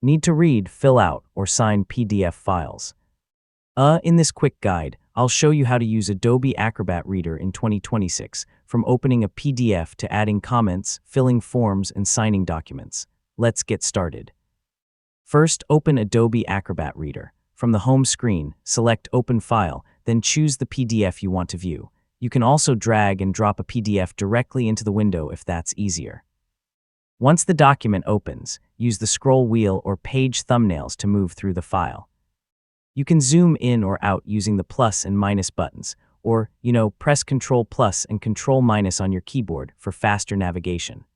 Need to read, fill out, or sign PDF files? In this quick guide, I'll show you how to use Adobe Acrobat Reader in 2026, from opening a PDF to adding comments, filling forms, and signing documents. Let's get started. First, open Adobe Acrobat Reader. From the home screen, select Open File, then choose the PDF you want to view. You can also drag and drop a PDF directly into the window if that's easier. Once the document opens, use the scroll wheel or page thumbnails to move through the file. You can zoom in or out using the plus and minus buttons, or, press Ctrl plus and Ctrl minus on your keyboard for faster navigation.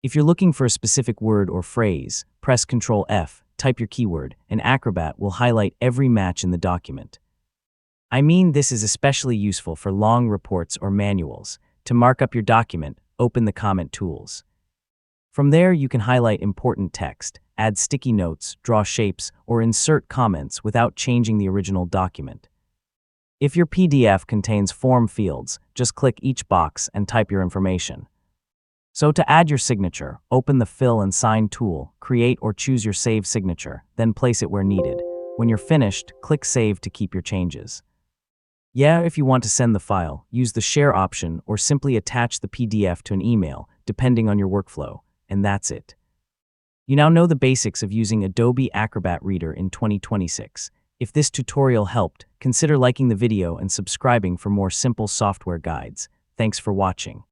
If you're looking for a specific word or phrase, press Ctrl F, type your keyword, and Acrobat will highlight every match in the document. This is especially useful for long reports or manuals. To mark up your document, open the comment tools. From there, you can highlight important text, add sticky notes, draw shapes, or insert comments without changing the original document. If your PDF contains form fields, just click each box and type your information. So to add your signature, open the Fill and Sign tool, create or choose your saved signature, then place it where needed. When you're finished, click Save to keep your changes. If you want to send the file, use the Share option or simply attach the PDF to an email, depending on your workflow, and that's it. You now know the basics of using Adobe Acrobat Reader in 2026. If this tutorial helped, consider liking the video and subscribing for more simple software guides. Thanks for watching.